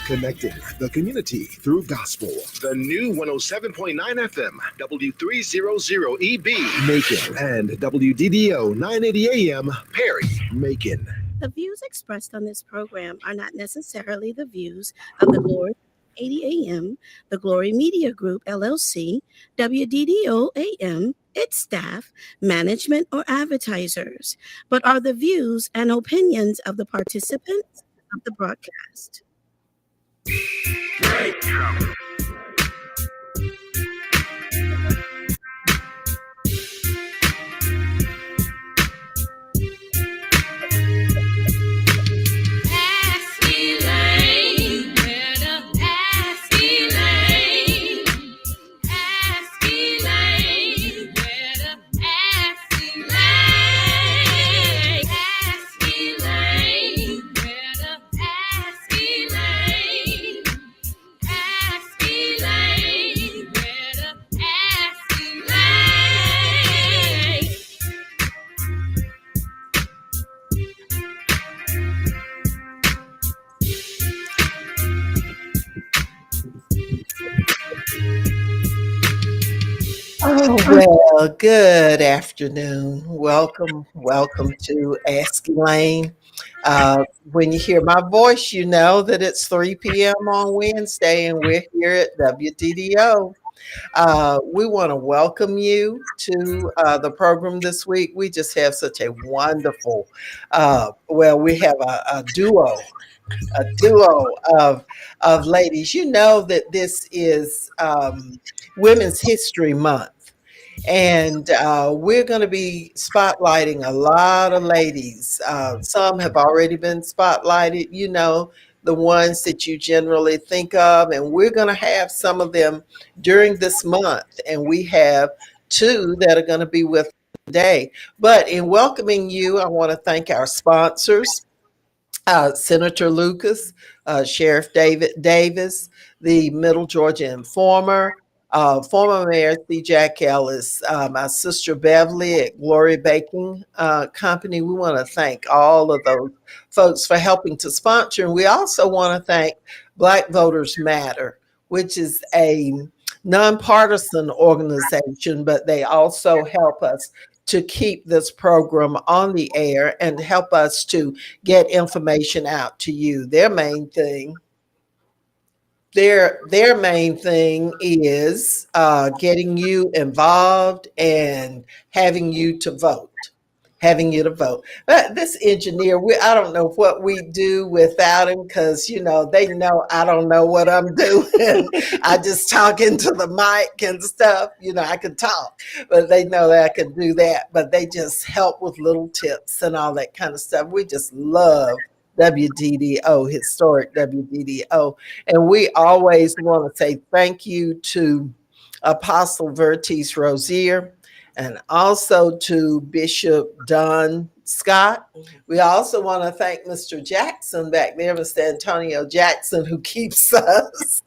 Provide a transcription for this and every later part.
Connecting the community through gospel. The new 107.9 FM, W300EB, Macon, and WDDO 980 AM, Perry, Macon. The views expressed on this program are not necessarily the views of the Glory 80 AM, the Glory Media Group, LLC, WDDO AM, its staff, management, or advertisers, but are the views and opinions of the participants of the broadcast. Well, good afternoon. Welcome to Ask Elaine. When you hear my voice, you know that it's 3 p.m. on Wednesday, and we're here at WDDO. We want to welcome you to the program this week. We just have such a wonderful, we have a duo of ladies. You know that this is Women's History Month. And we're going to be spotlighting a lot of ladies. Some have already been spotlighted, you know, the ones that you generally think of. And we're going to have some of them during this month. And we have two that are going to be with us today. But in welcoming you, I want to thank our sponsors. Senator Lucas, Sheriff David Davis, the Middle Georgia Informer, former Mayor C. Jack Ellis, my sister Beverly at Glory Baking Company. We want to thank all of those folks for helping to sponsor. And we also want to thank Black Voters Matter, which is a nonpartisan organization, but they also help us to keep this program on the air and help us to get information out to you. Their main thing is getting you involved and having you to vote. But this engineer, I don't know what we do without him, because, you know, they know I don't know what I'm doing. I just talk into the mic and stuff. You know, I can talk, but they know that I can do that. But they just help with little tips and all that kind of stuff. We just love WDDO, historic WDDO. And we always want to say thank you to Apostle Vertice Rozier, and also to Bishop Don Scott. We also want to thank Mr. Jackson back there, Mr. Antonio Jackson, who keeps us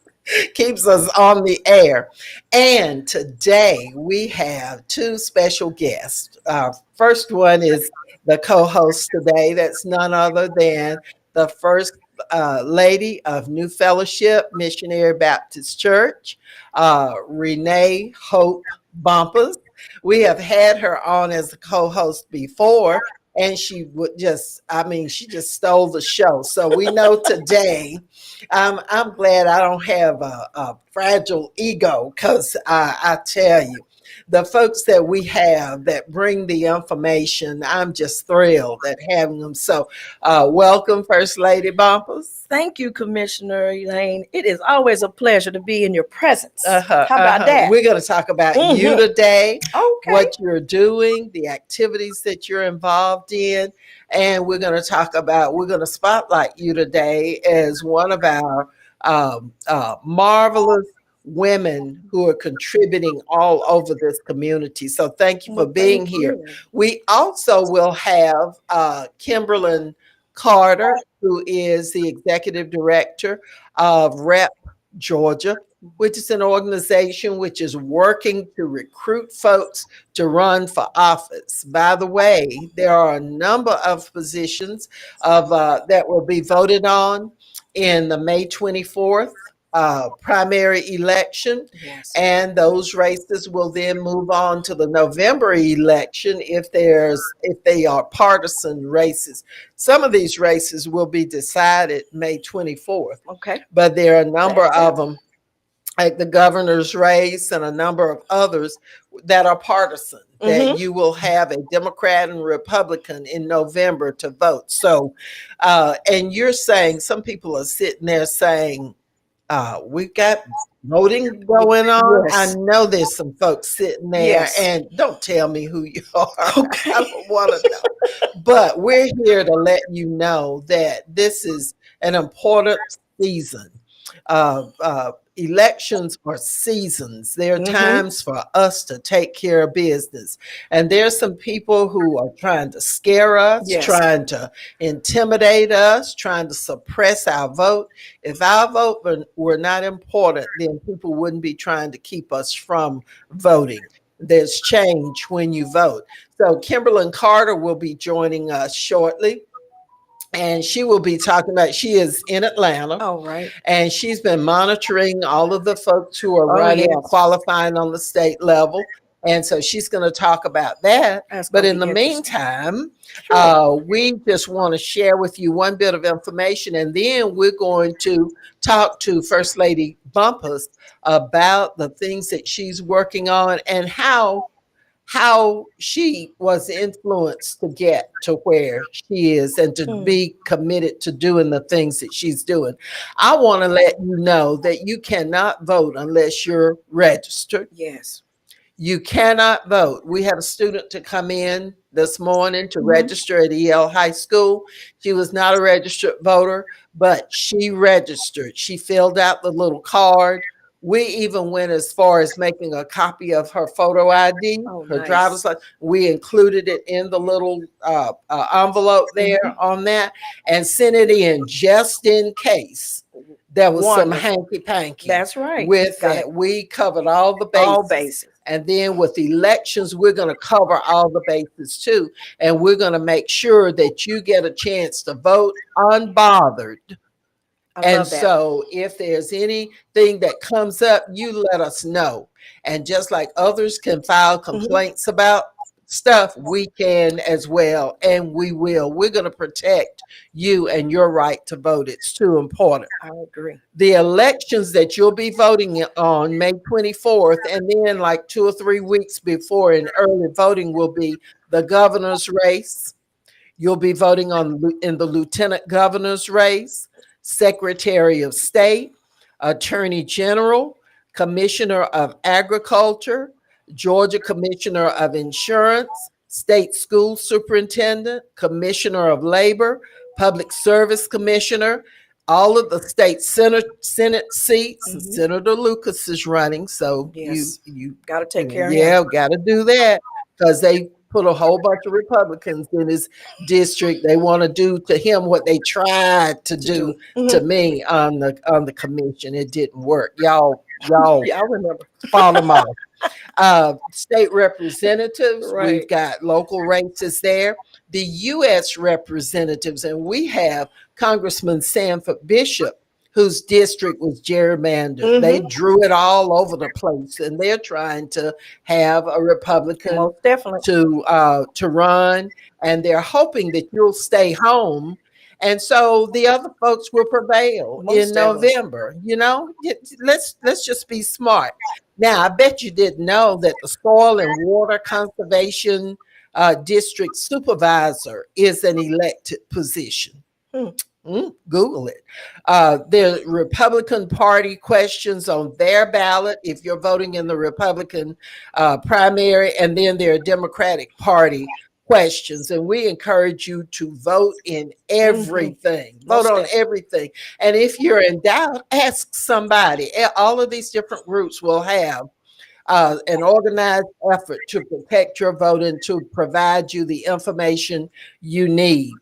on the air. And today we have two special guests. Our first one is the co-host today. That's none other than the first lady of New Fellowship Missionary Baptist Church, Renee Hope Bumpers. We have had her on as a co-host before, and she just stole the show. So we know today, I'm glad I don't have a fragile ego, because I tell you, the folks that we have that bring the information, I'm just thrilled at having them. So welcome, First Lady Bumpers. Thank you, Commissioner Elaine. It is always a pleasure to be in your presence. How about that? We're going to talk about you today, okay, what you're doing, the activities that you're involved in, and we're going to spotlight you today as one of our marvelous women who are contributing all over this community. So thank you for being here. We also will have Kimberlyn Carter, who is the executive director of REP Georgia, which is an organization which is working to recruit folks to run for office. By the way, there are a number of positions that will be voted on in the May 24th primary election. Yes. And those races will then move on to the November election if they are partisan races. Some of these races will be decided May 24th. Okay. But there are a number That's of them, like the governor's race and a number of others that are partisan, that you will have a Democrat and Republican in November to vote. So, and you're saying, some people are sitting there saying, we've got voting going on. Yes. I know there's some folks sitting there, Yes. and don't tell me who you are. Okay. I don't want to know. But we're here to let you know that this is an important season. Elections are seasons. There are times for us to take care of business. And there's some people who are trying to scare us, Yes. trying to intimidate us, trying to suppress our vote. If our vote were not important, then people wouldn't be trying to keep us from voting. There's change when you vote. So Kimberlyn Carter will be joining us shortly. And she will be talking about, she is in Atlanta. All right. And she's been monitoring all of the folks who are running and yes. qualifying on the state level. And so she's going to talk about that. That's But gonna in the be interesting. meantime, Sure. we just want to share with you one bit of information. And then we're going to talk to First Lady Bumpus about the things that she's working on and how she was influenced to get to where she is and to be committed to doing the things that she's doing. I want to let you know that you cannot vote unless you're registered. Yes. You cannot vote. We had a student to come in this morning to register at EL High School. She was not a registered voter, but she registered. She filled out the little card. We even went as far as making a copy of her photo ID, her nice. driver's license. We included it in the little envelope there on that and sent it in just in case there was some hanky-panky. That's right. With that, we covered all the bases. All bases. And then with elections, we're going to cover all the bases too. And we're going to make sure that you get a chance to vote unbothered. And so if there's anything that comes up, you let us know. And just like others can file complaints about stuff, we can as well. And we will. We're going to protect you and your right to vote. It's too important. I agree. The elections that you'll be voting on May 24th, and then like 2 or 3 weeks before in early voting will be the governor's race. You'll be voting in the lieutenant governor's race, Secretary of State, Attorney General, Commissioner of Agriculture, Georgia Commissioner of Insurance, State School Superintendent, Commissioner of Labor, Public Service Commissioner, all of the state Senate seats. Senator Lucas is running, so you got to take care of him. Yeah, got to do that because they put a whole bunch of Republicans in his district. They want to do to him what they tried to do to me on the commission. It didn't work. Y'all remember. Follow them off. State representatives, Right. We've got local races there. The U.S. representatives, and we have Congressman Sanford Bishop, whose district was gerrymandered. They drew it all over the place, and they're trying to have a Republican Most definitely. to run, and they're hoping that you'll stay home. And so the other folks will prevail in November. You know, let's just be smart. Now, I bet you didn't know that the Soil and Water Conservation District Supervisor is an elected position. Google it. There are Republican Party questions on their ballot if you're voting in the Republican primary, and then there are Democratic Party questions. And we encourage you to vote in everything. Vote on everything. And if you're in doubt, ask somebody. All of these different groups will have an organized effort to protect your vote and to provide you the information you need.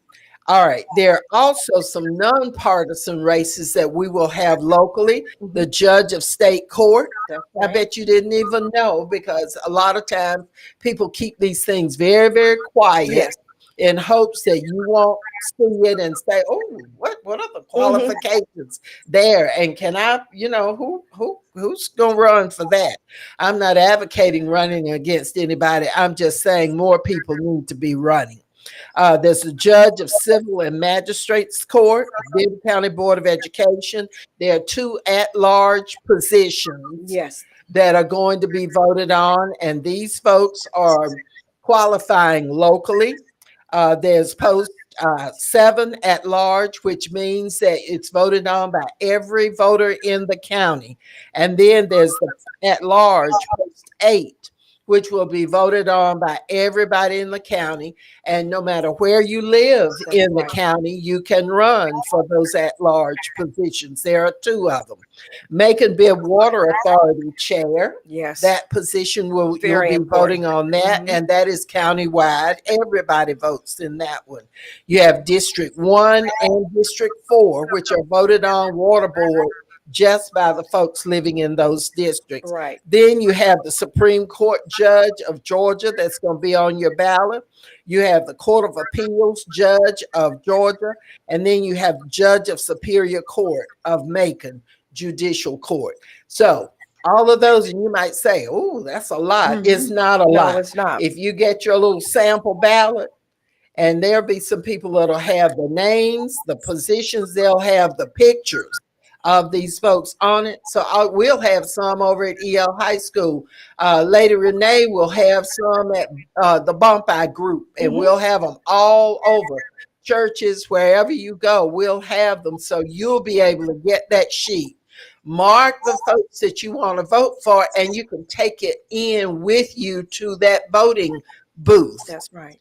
All right. There are also some nonpartisan races that we will have locally. The judge of state court. I bet you didn't even know, because a lot of times people keep these things very, very quiet. Yes. in hopes that you won't see it and say, oh, what are the qualifications there? And can I, who's gonna run for that? I'm not advocating running against anybody. I'm just saying more people need to be running. There's a judge of civil and magistrates court, Bibb County Board of Education. There are 2 at-large positions that are going to be voted on, and these folks are qualifying locally. There's post 7 at large, which means that it's voted on by every voter in the county. And then there's the at large post 8, which will be voted on by everybody in the county. And no matter where you live in the county, you can run for those at-large positions. There are 2 of them. Macon Bibb Water Authority Chair. Yes. That position you'll be voting on that, and that is countywide. Everybody votes in that one. You have District 1 and District 4, which are voted on water board just by the folks living in those districts. Right. Then you have the Supreme Court Judge of Georgia that's going to be on your ballot. You have the Court of Appeals Judge of Georgia, and then you have Judge of Superior Court of Macon Judicial Court. So all of those, and you might say, oh, that's a lot. It's not a lot. No, it's not. If you get your little sample ballot, and there'll be some people that'll have the names, the positions, they'll have the pictures of these folks on it. So we'll have some over at EL High School. Lady Renee will have some at the Bumpy Group, and we'll have them all over churches, wherever you go, we'll have them. So you'll be able to get that sheet, mark the folks that you want to vote for, and you can take it in with you to that voting booth. That's right.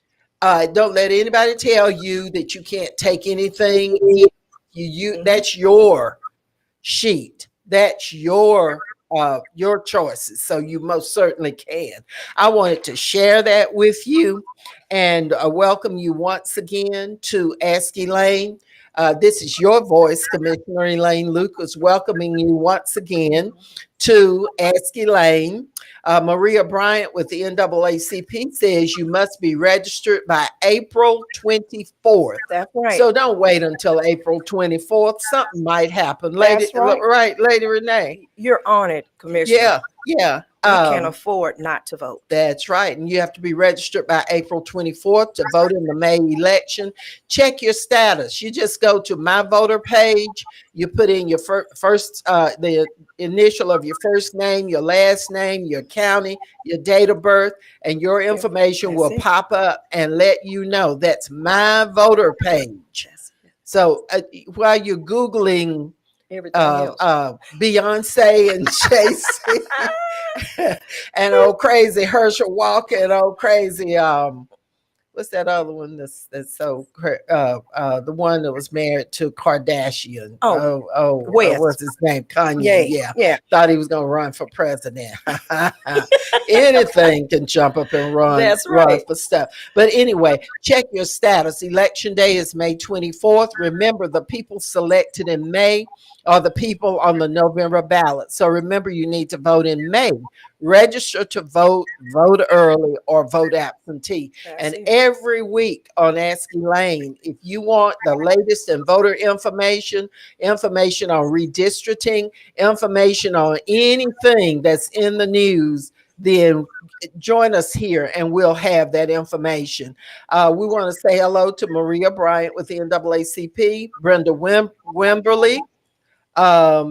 Don't let anybody tell you that you can't take anything. That's your sheet. That's your choices. So you most certainly can. I wanted to share that with you and welcome you once again to Ask Elaine. This is your voice, Commissioner Elaine Lucas, welcoming you once again to Ask Elaine. Maria Bryant with the NAACP says you must be registered by April 24th. That's right. So don't wait until April 24th. Something might happen. That's right, Lady Renee. You're on it, Commissioner. Yeah. You can't afford not to vote. That's right. And you have to be registered by April 24th to vote in the May election. Check your status. You just go to my voter page. You put in your first, the initial of your first name, your last name, your county, your date of birth, and your information will pop up and let you know that's my voter page. So while you're Googling everything else, Beyonce and Jay-Z and old crazy Herschel Walker and old crazy what's that other one that's so the one that was married to Kardashian? What's his name? Kanye. Yeah. Thought he was gonna run for president. Anything can jump up and run. That's right. Run for stuff. But anyway, check your status. Election day is May 24th. Remember, the people selected in May are the people on the November ballot. So remember, you need to vote in May. Register to vote, vote early, or vote absentee. Every week on Ask Elaine, if you want the latest in voter information on redistricting, information on anything that's in the news, then join us here and we'll have that information. We want to say hello to Maria Bryant with the NAACP, Brenda Wimberly. I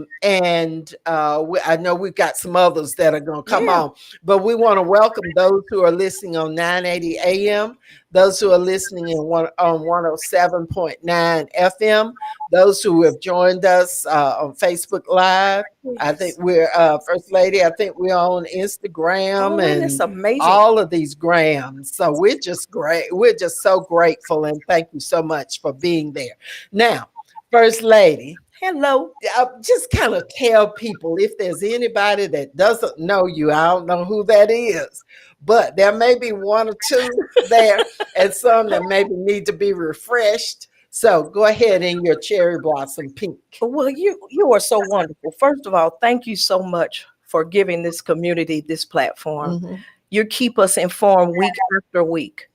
know we've got some others that are going to come on, but we want to welcome those who are listening on 980 AM, those who are listening on 107.9 FM, those who have joined us on Facebook Live. I think we're First Lady. I think we're on Instagram and it's amazing. All of these grams. So we're just great. We're just so grateful and thank you so much for being there. Now, First Lady. Hello. Just kind of tell people if there's anybody that doesn't know you. I don't know who that is, but there may be one or two there and some that maybe need to be refreshed. So go ahead in your cherry blossom pink. Well, you are so wonderful. First of all, thank you so much for giving this community this platform. You keep us informed week after week.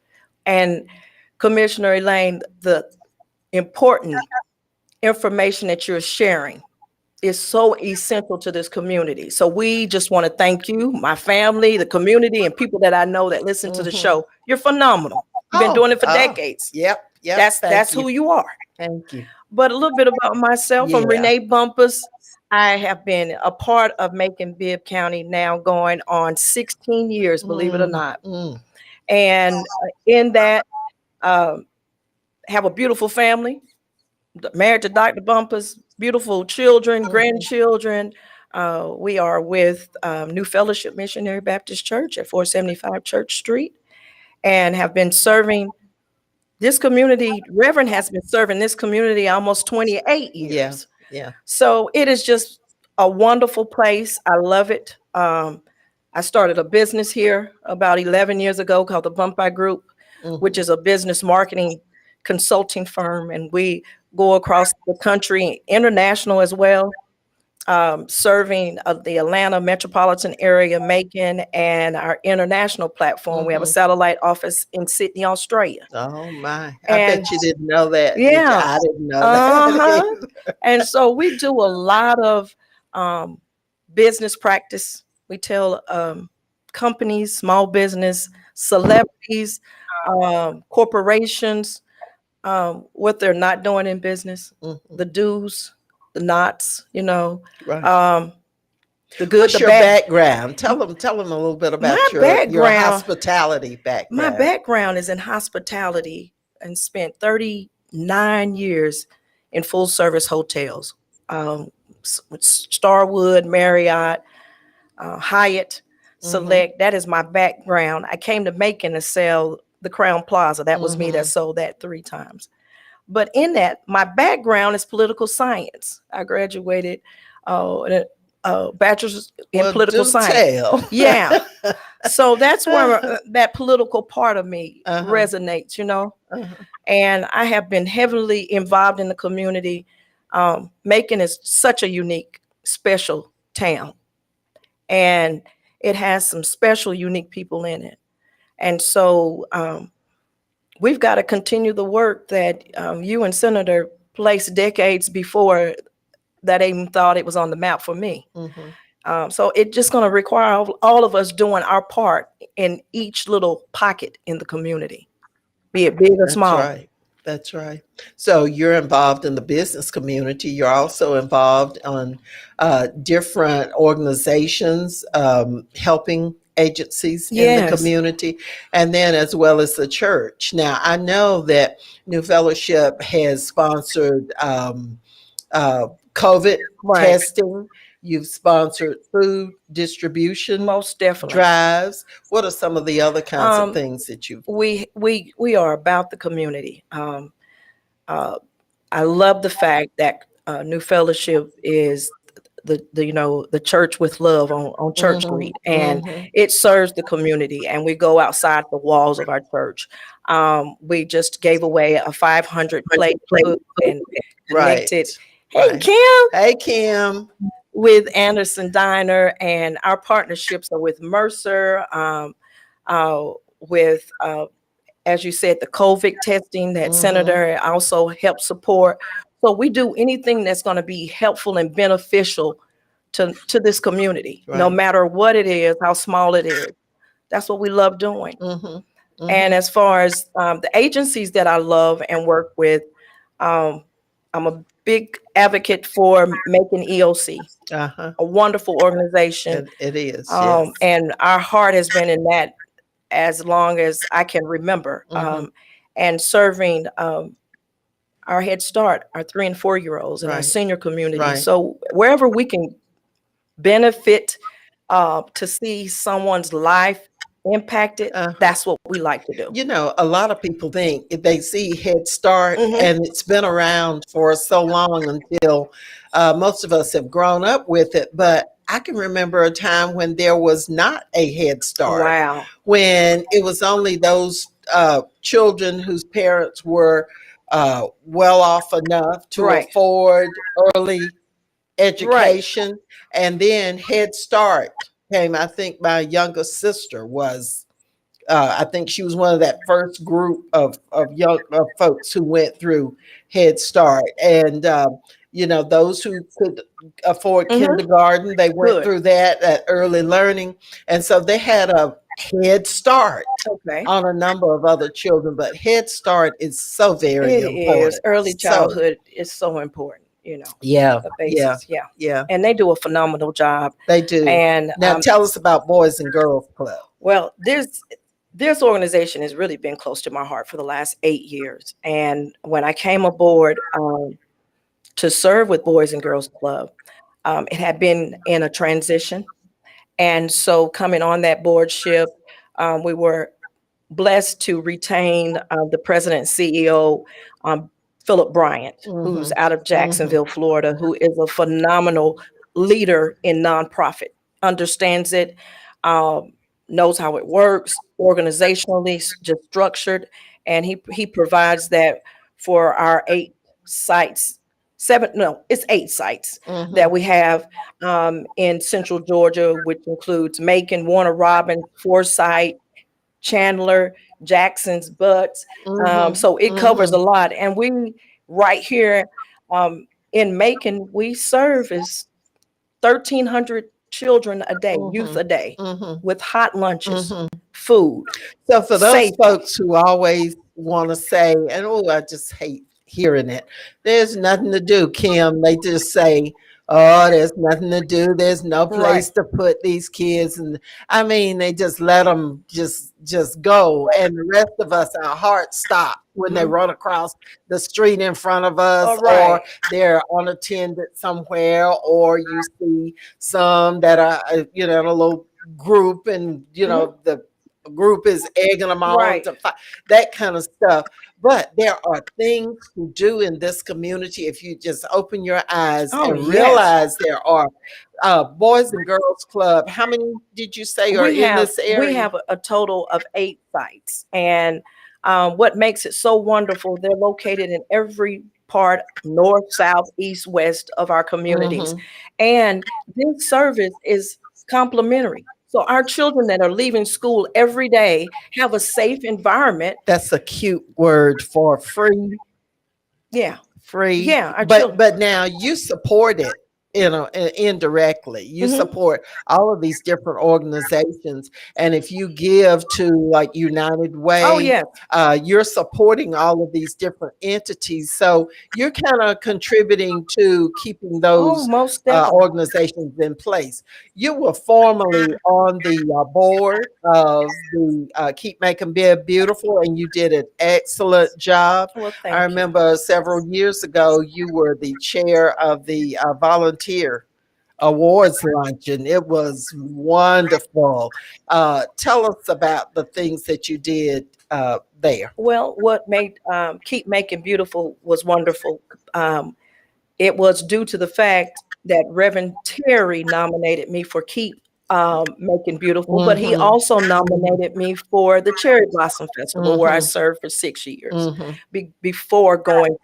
And Commissioner Elaine, the important information that you're sharing is so essential to this community. So we just want to thank you, my family, the community, and people that I know that listen to the show. You're phenomenal. You've been doing it for decades. Yep. That's who you are. Thank you. But a little bit about myself. I'm Renee Bumpus. I have been a part of making Bibb County now going on 16 years, believe it or not. And in that, have a beautiful family, married to Dr. Bumpus, beautiful children, grandchildren. We are with New Fellowship Missionary Baptist Church at 475 Church Street, and have been serving this community. Reverend has been serving this community almost 28 years. Yeah. So it is just a wonderful place. I love it. I started a business here about 11 years ago called the Bumpy Group, which is a business marketing consulting firm. And we go across the country, international as well, serving the Atlanta metropolitan area, Macon, and our international platform. We have a satellite office in Sydney, Australia. Oh my! I bet you didn't know that. Yeah, I didn't know that. And so we do a lot of business practice. We tell companies, small business, celebrities, corporations, what they're not doing in business, the do's, the nots, the good, What's the your bad. background? Tell them a little bit about your hospitality background. My background is in hospitality and spent 39 years in full service hotels, with Starwood, Marriott, Hyatt, Select. That is my background. I came to Macon to sell the Crown Plaza. That was me that sold that 3 times. But in that, my background is political science. I graduated bachelor's in political science. Yeah. So that's where that political part of me resonates, And I have been heavily involved in the community. Macon is such a unique, special town. And it has some special, unique people in it. And so we've got to continue the work that you and Senator placed decades before that even thought it was on the map for me. So it's just going to require all of us doing our part in each little pocket in the community, be it big or small. That's right. So you're involved in the business community. You're also involved on different organizations, helping agencies in the community, and then as well as the church. Now, I know that New Fellowship has sponsored COVID testing. You've sponsored food distribution, most definitely, drives. What are some of the other kinds of things that you've? We are about the community. I love the fact that New Fellowship is the church with love on Church Street, and it serves the community. And we go outside the walls of our church. We just gave away a 500 plate food and connected. Hey Kim. With Anderson Diner, and our partnerships are with Mercer, with as you said, the COVID testing that Senator also helps support. So we do anything that's going to be helpful and beneficial to this community, no matter what it is, how small it is. That's what we love doing. And as far as the agencies that I love and work with, I'm a big advocate for Macon EOC, a wonderful organization. It is. And our heart has been in that as long as I can remember, and serving our Head Start, our 3 and 4 year olds, and our senior community. So wherever we can benefit to see someone's life impacted, that's what we like to do. A lot of people think if they see Head Start, and it's been around for so long until most of us have grown up with it. But I can remember a time when there was not a Head Start. Wow. When it was only those children whose parents were well off enough to afford early education. And then Head Start came. I think my youngest sister was I think she was one of that first group of young folks who went through Head Start, and those who could afford kindergarten, they went through that early learning, and so they had a Head Start on a number of other children. But Head Start is so very important. Early childhood is so important. Yeah, the basis. Yeah. And they do a phenomenal job. They do. And now tell us about Boys and Girls Club. Well, this organization has really been close to my heart for the last 8 years. And when I came aboard to serve with Boys and Girls Club, it had been in a transition. And so coming on that boardship, we were blessed to retain the president and CEO, Philip Bryant, who's out of Jacksonville, Florida, who is a phenomenal leader in nonprofit, understands it, knows how it works organizationally, just structured, and he provides that for our 8 sites. It's 8 sites that we have in Central Georgia, which includes Macon, Warner Robins, Forsyth, Chandler, Jackson's, Butts. So it covers a lot. And we right here in Macon, we serve as 1,300 children a day, youth a day, with hot lunches, food. So for those folks who always want to say, and I just hate hearing it, there's nothing to do, Kim. They just say, oh, there's nothing to do. There's no place to put these kids. And I mean, they just let them just go. And the rest of us, our hearts stop when they run across the street in front of us, or they're unattended somewhere, or you see some that are, in a little group, and, the group is egging them on to fight, that kind of stuff. But there are things to do in this community if you just open your eyes and realize there are Boys and Girls Club. How many did you say are in this area? We have a total of 8 sites. And what makes it so wonderful, they're located in every part, north, south, east, west of our communities. And this service is complimentary. So our children that are leaving school every day have a safe environment. That's a cute word for free. Yeah. Free. Yeah. But now you support it, indirectly. You support all of these different organizations. And if you give to like United Way, you're supporting all of these different entities. So you're kind of contributing to keeping those organizations in place. You were formerly on the board of the Keep Making Bed Beautiful, and you did an excellent job. Well, I remember several years ago, you were the chair of the volunteer awards luncheon. It was wonderful. Tell us about the things that you did there. Well, what made Keep Making Beautiful was wonderful. It was due to the fact that Reverend Terry nominated me for Keep Making Beautiful, but he also nominated me for the Cherry Blossom Festival, where I served for 6 years before going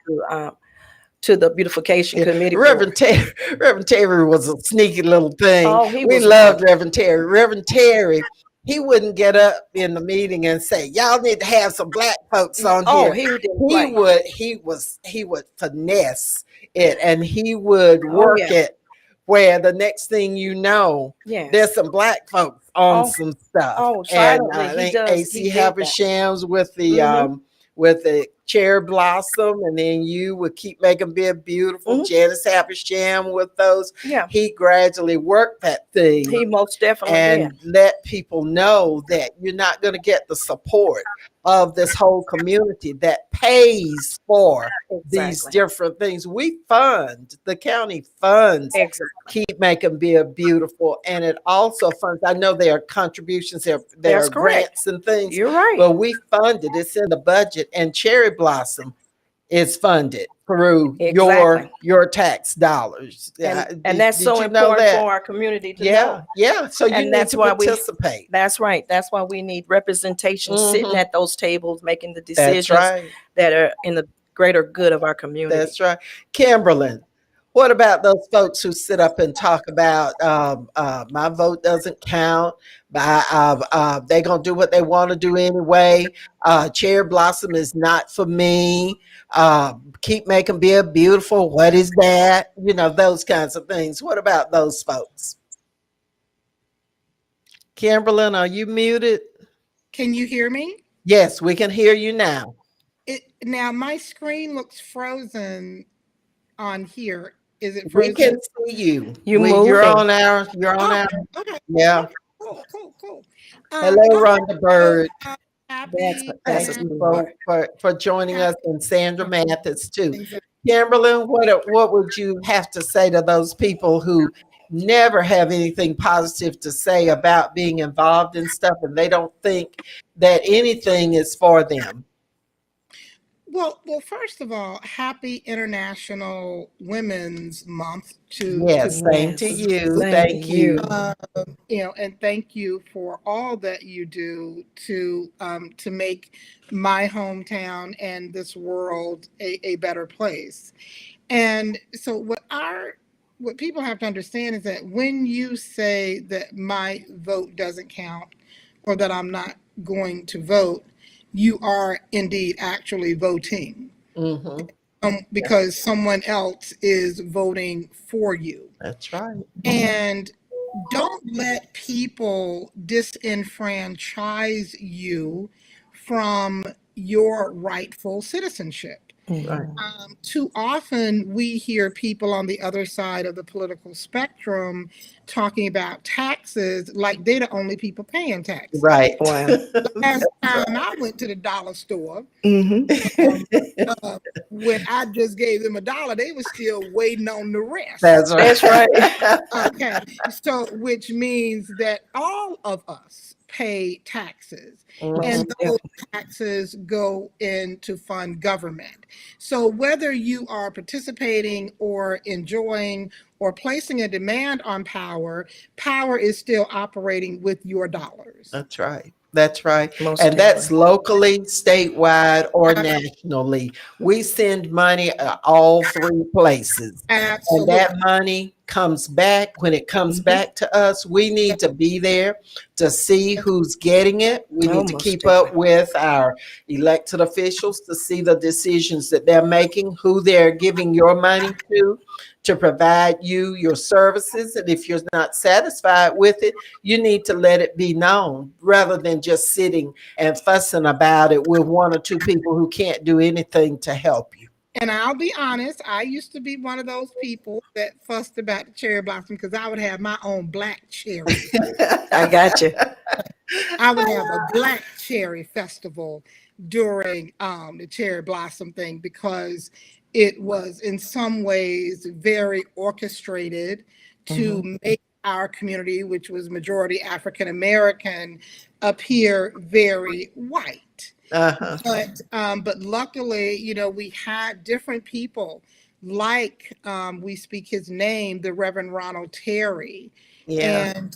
to the beautification committee. Reverend Terry was a sneaky little thing. We loved Reverend Terry. Reverend Terry, he wouldn't get up in the meeting and say, y'all need to have some Black folks on here. He would finesse it, and he would work it where the next thing you know, there's some Black folks on some stuff. And I think AC Habershams with the Cherry Blossom, and then you would Keep Making Bed Beautiful. Janice Habersham with those. He gradually worked that thing. He most definitely and let people know that you're not going to get the support of this whole community that pays for these different things. The county funds Keep Making Bed Beautiful, and it also funds, I know there are contributions, there are grants and things. You're right. But we fund it. It's in the budget, and Cherry Blossom is funded through your tax dollars. And that's so important for our community to know. So you need to participate. That's right. That's why we need representation sitting at those tables, making the decisions that are in the greater good of our community. That's right. Kimberlyn, What about those folks who sit up and talk about my vote doesn't count? They're going to do what they want to do anyway. Cherry blossom is not for me. Keep making beer beautiful. What is that? You know, those kinds of things. What about those folks? Kimberlyn, are you muted? Can you hear me? Yes, we can hear you now. Now my screen looks frozen on here. Is it frozen? We can see you. You're You're moving. on our. Okay. Yeah. Okay, cool. Hello, Rhonda Bird. Happy. Thank you for joining us, and Sandra Mathis too. Kimberlyn, what would you have to say to those people who never have anything positive to say about being involved in stuff, and they don't think that anything is for them? Well, first of all, happy International Women's Month to Same to you. Thank you. And thank you for all that you do to make my hometown and this world a better place. And so what people have to understand is that when you say that my vote doesn't count or that I'm not going to vote, you are indeed actually voting because someone else is voting for you. That's right. And don't let people disenfranchise you from your rightful citizenship. Right. Too often we hear people on the other side of the political spectrum talking about taxes like they're the only people paying taxes. Right. Last time I went to the dollar store, when I just gave them $1, they were still waiting on the rest. That's right. Okay, so which means that all of us pay taxes, and those taxes go in to fund government. So whether you are participating or enjoying or placing a demand on power is still operating with your dollars. That's right. That's right. That's locally, statewide, or nationally. We send money all three places. Absolutely. And that money comes back. When it comes back to us, we need to be there to see who's getting it. We need to keep up with our elected officials to see the decisions that they're making, who they're giving your money to provide you your services. And if you're not satisfied with it, you need to let it be known rather than just sitting and fussing about it with one or two people who can't do anything to help you. And I'll be honest, I used to be one of those people that fussed about the cherry blossom because I would have my own black cherry. I got you. I would have a black cherry festival during the cherry blossom thing because it was in some ways very orchestrated to make our community, which was majority African American, appear very white. But luckily, we had different people like we speak his name, the Reverend Ronald Terry, and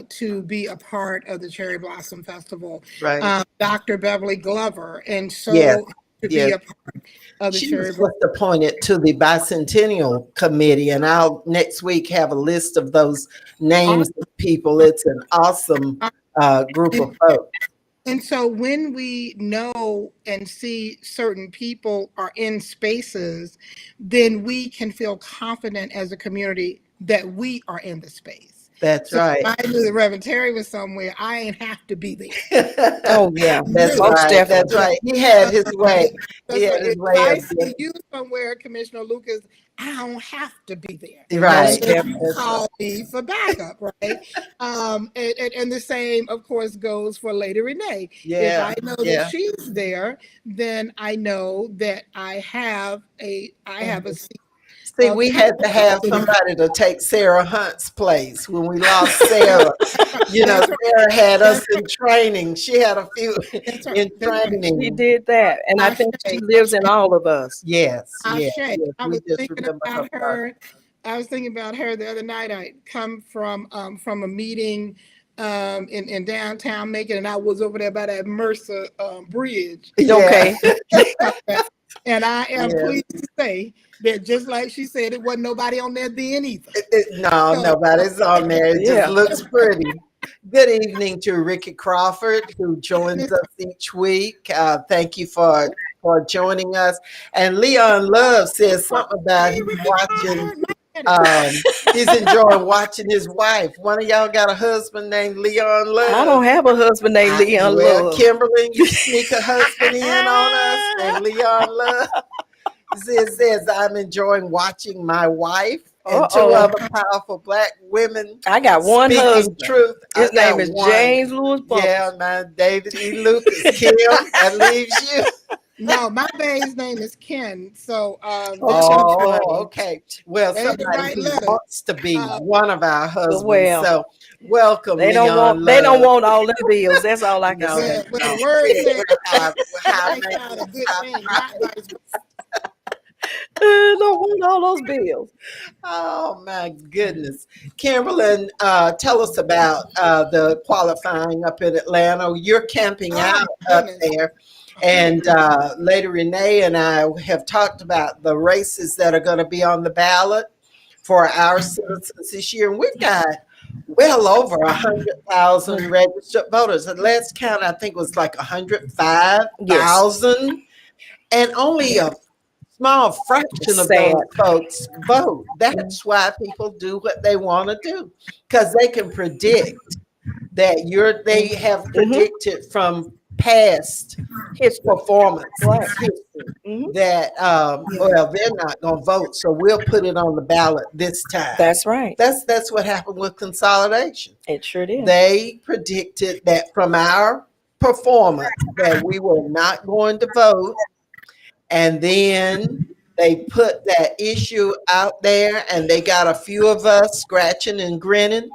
to be a part of the Cherry Blossom Festival. Right. Dr. Beverly Glover, and so to be a part of the Cherry Blossom. She was appointed to the Bicentennial Committee, and I'll next week have a list of those names of people. It's an awesome group of folks. And so when we know and see certain people are in spaces, then we can feel confident as a community that we are in the space. That's right. If I knew the Reverend Terry was somewhere, I ain't have to be there. That's right. That's right. He had his way. If I see you somewhere, Commissioner Lucas, I don't have to be there. Right. Call me for backup, right? And the same, of course, goes for Lady Renee. If I know that she's there, then I know that I have a seat. See, we had to have somebody to take Sarah Hunt's place when we lost Sarah. Sarah had us in training. She had a few in training. She did that, and I think she lives in all of us. Yes. I was thinking about her. I was thinking about her the other night. I come from a meeting in downtown Macon, and I was over there by that Mercer Bridge. Okay. And I am pleased to say that just like she said, it wasn't nobody on there then either. No, So, nobody's on there. It Yeah. just looks pretty. Good evening to Ricky Crawford, who joins us each week. Thank you for joining us. And Leon Love says something about he's watching. He's enjoying watching his wife. One of y'all got a husband named Leon Love? I don't have a husband named Leon Love. Kimberly, you sneak a husband in on us named Leon Love. It says, I'm enjoying watching my wife and two other powerful Black women. I got one husband. Truth. His name is James Lewis Bumpus. Yeah, man, David E. Lucas. Kim, that leaves you. No, my baby's name is Ken. So, okay. Well, somebody right who letter. wants to be one of our husbands. Well, so, welcome. They don't want. They don't want all the bills. That's all I can say. Well, the word says, a good thing. Don't want all those bills. Oh my goodness. Kimberlyn, tell us about the qualifying up in Atlanta. You're camping out up there. And Lady Renee and I have talked about the races that are going to be on the ballot for our citizens this year. And we've got well over 100,000 registered voters. And last count, I think, was like 105,000. And only a small fraction of those folks vote. That's why people do what they want to do, because they can predict that they have predicted from past his performance that well, they're not going to vote, so we'll put it on the ballot this time. That's right. That's what happened with consolidation. It sure did. They predicted that from our performance that we were not going to vote. And then they put that issue out there, and they got a few of us scratching and grinning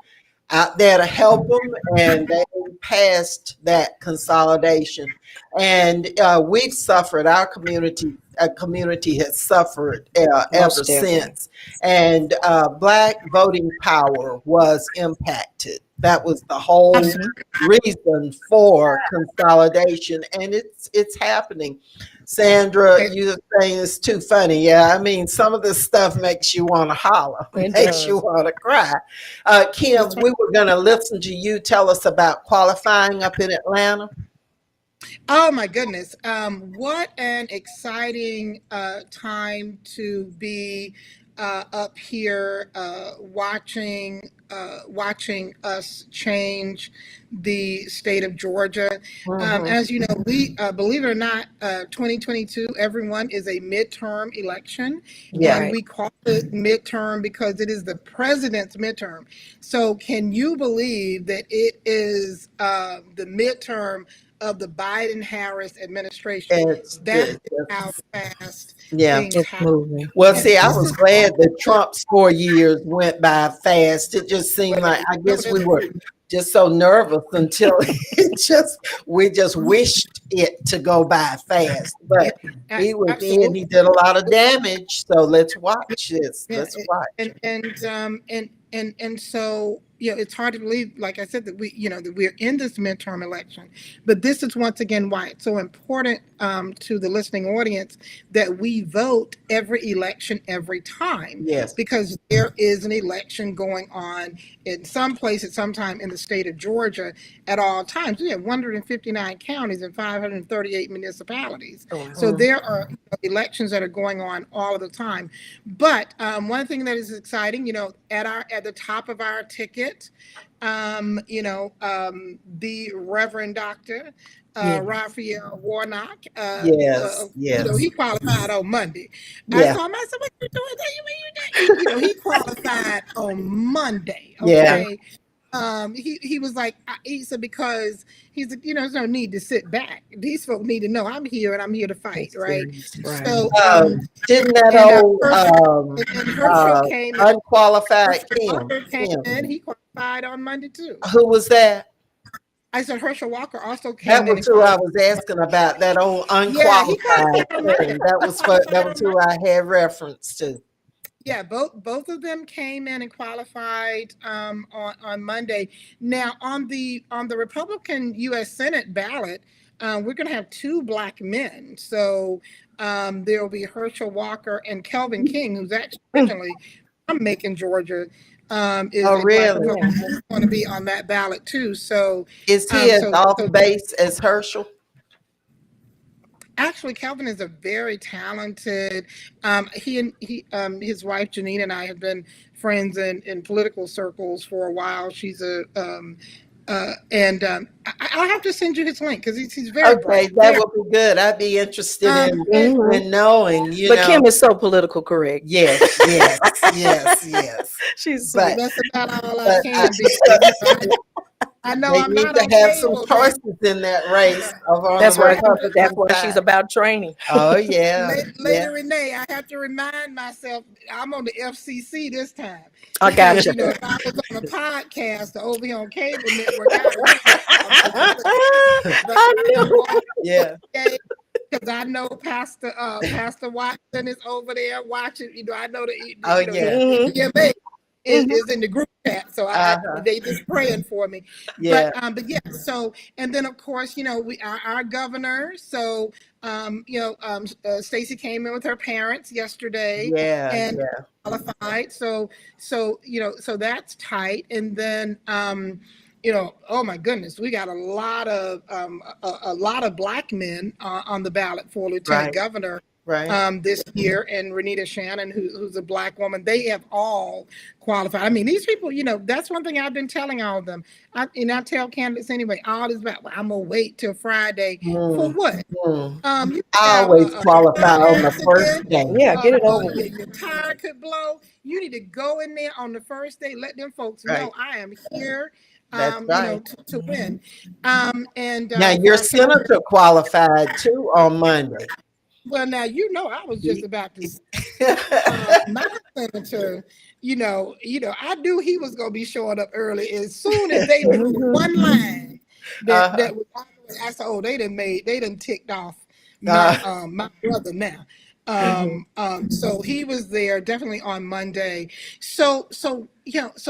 out there to help them, and they passed that consolidation. And we've suffered. Our community has suffered ever since. And Black voting power was impacted. That was the whole reason for consolidation, and it's happening. Sandra, you're saying it's too funny. Yeah, I mean, some of this stuff makes you want to holler, makes you want to cry. Kim, we were going to listen to you tell us about qualifying up in Atlanta. Oh my goodness. What an exciting time to be up here watching us change the state of Georgia. As you know, we believe it or not, 2022, everyone is a midterm election. And we call it midterm because it is the president's midterm. So can you believe that it is the midterm of the Biden-Harris administration? That's how fast things happen. Well, see, I was glad that Trump's 4 years went by fast. It just seemed like, I guess we were just so nervous until we just wished it to go by fast. But he was in, he did a lot of damage. So let's watch this. Let's watch. And so, it's hard to believe, like I said, that that we're in this midterm election. But this is once again why it's so important to the listening audience that we vote every election every time. Yes. Because there is an election going on in some place at some time in the state of Georgia at all times. We have 159 counties and 538 municipalities. So there are elections that are going on all of the time. But one thing that is exciting, at the top of our ticket, the Reverend Dr. Raphael Warnock. He qualified on Monday. I saw him, I said, what you doing? He qualified on Monday. Okay. He was like, he said, because he's, there's no need to sit back. These folks need to know I'm here and I'm here to fight, right? So didn't that old unqualified Kim? He qualified on Monday too. Who was that? I said Herschel Walker also came. That was who I was asking about. That old unqualified thing. That was who I had reference to. Yeah, both of them came in and qualified on Monday. Now on the Republican U.S. Senate ballot, we're going to have 2 Black men. So there will be Herschel Walker and Kelvin King, who's actually originally from Macon, Georgia. Is a Black really? Republican who's going to be on that ballot too. So Is he as off base as Herschel? Actually, Kelvin is a very talented. His wife Janine and I have been friends in political circles for a while. She's I'll have to send you his link because he's very bright. That would be good. I'd be interested in knowing. But Kim is so political correct. Yes. She's that's about all I can be. I know they I'm need not to okay have some choices in that race. That's why she's about training. Oh yeah. Lady Renee, I have to remind myself I'm on the FCC this time. I got you. If I was on a podcast over here on cable network, because I know Pastor Watson is over there watching. I know the is in the group chat, so they just praying for me. But yeah. So and then of course we our governor. So Stacey came in with her parents yesterday. And qualified. So that's tight. And then oh my goodness, we got a lot of Black men on the ballot for lieutenant governor. This year, and Renita Shannon, who's a Black woman, they have all qualified. I mean, these people, that's one thing I've been telling all of them. I tell candidates anyway, all this about, I'm gonna wait till Friday for what? I always qualify on the first day. Yeah, get it over. Your tire could blow. You need to go in there on the first day. Let them folks know I am here. To win. Now your senator qualified too on Monday. Well, now I was just about to say, my senator, I knew he was going to be showing up early as soon as they did one line that was. I said, "Oh, they done ticked off my brother now." So he was there definitely on Monday. So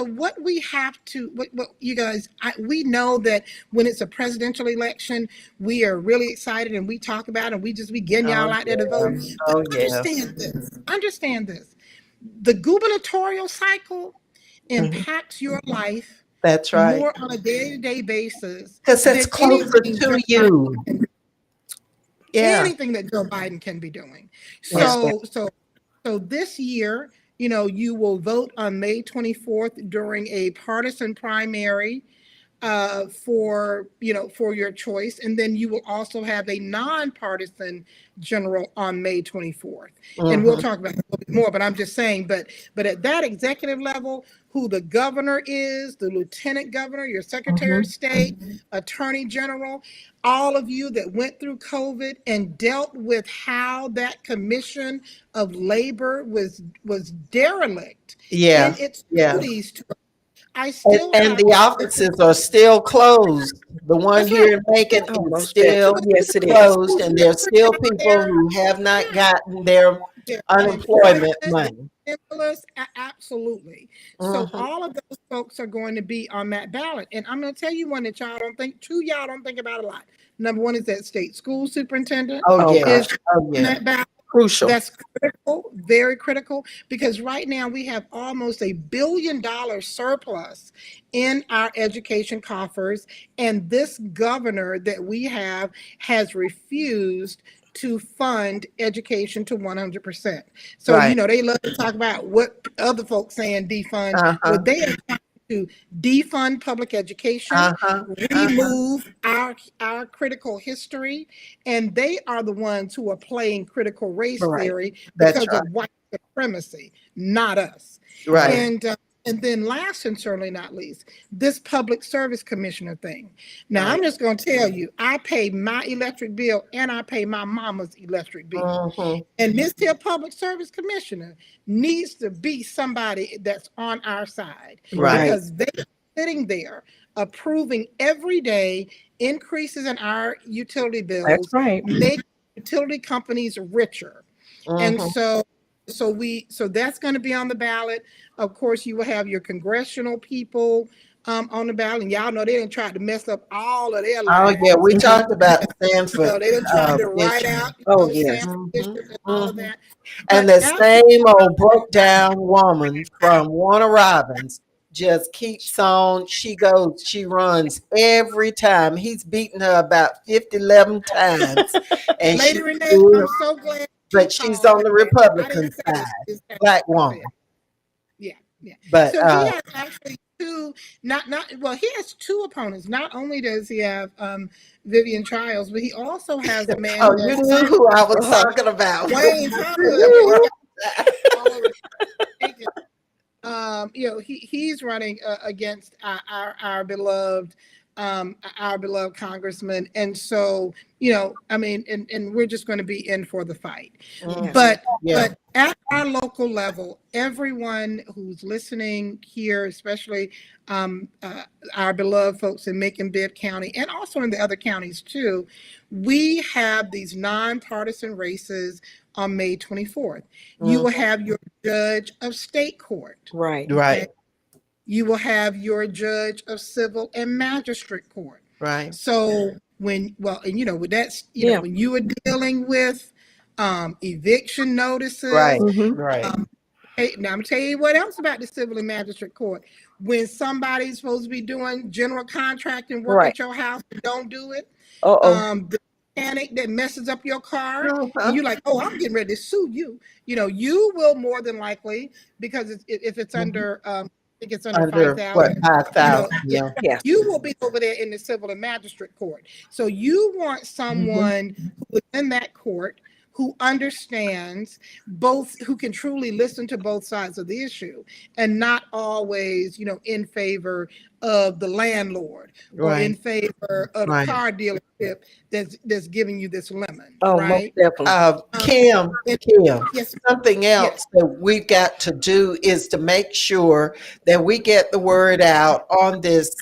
what we have to, what you guys, we know that when it's a presidential election, we are really excited and we talk about it and we just be getting y'all out there to vote. Understand this. The gubernatorial cycle impacts your life. That's right. More on a day-to-day basis. Because it's closer to you. Anything that Joe Biden can be doing. So this year, you will vote on May 24th during a partisan primary for your choice. And then you will also have a nonpartisan general on May 24th. And we'll talk about it a little bit more, but I'm just saying, but at that executive level, who the governor is, the lieutenant governor, your secretary of state, attorney general, all of you that went through COVID and dealt with how that commission of labor was derelict in its duties to and the offices are still closed. The one here in Macon is still closed, and there's still people who have not gotten their unemployment money. Absolutely. So all of those folks are going to be on that ballot. And I'm going to tell you one that y'all don't think about a lot. Number one is that state school superintendent. That ballot. Crucial. That's critical, very critical, because right now we have almost $1 billion surplus in our education coffers, and this governor that we have has refused to fund education to 100%. So they love to talk about what other folks saying defund, but they are trying to defund public education, remove our critical history, and they are the ones who are playing critical race theory because of white supremacy, not us. And then last and certainly not least, this public service commissioner thing. Now, I'm just going to tell you, I pay my electric bill and I pay my mama's electric bill. And this here public service commissioner needs to be somebody that's on our side. Because they're sitting there approving every day increases in our utility bills. That's right. Make utility companies richer. And so that's going to be on the ballot. Of course, you will have your congressional people on the ballot. And y'all know they didn't try to mess up all of their Oh lives. yeah, we talked about the You know, Sanford. they didn't try to write issue. out yes. Sanford district and all of that. And But the after same old broke down woman from Warner Robins just keeps on. She runs every time. He's beaten her about 11 times. And Lady she, Renee, I'm so glad but she's on the Republican side, black woman. Yeah, yeah. But So he has actually two, he has two opponents. Not only does he have Vivian Childs, but he also has a man. oh, you knew who I was talking about. Wayne Tomlin. You know, he's running against our beloved congressman, and so, you know, I mean, and we're just going to be in for the fight. But at our local level, everyone who's listening here, especially our beloved folks in Macon-Bibb County and also in the other counties too, we have these nonpartisan races on May 24th. You will have your judge of state court. Right. Okay? You will have your judge of civil and magistrate court. Right. So and you know, that's, you know, when you were dealing with eviction notices. Right. Right. Hey, now I'm telling you what else about the civil and magistrate court. When somebody's supposed to be doing general contracting work at your house and don't do it. The mechanic that messes up your car, and you're like, oh, I'm getting ready to sue you. You know, you will more than likely, because if it's under, I think it's under 5,000. 5,000. You will be over there in the civil and magistrate court. So you want someone who is in that court who understands both, who can truly listen to both sides of the issue, and not always, you know, in favor of the landlord or in favor of the car dealership that's giving you this lemon. Most definitely. Kim, something else that we've got to do is to make sure that we get the word out on this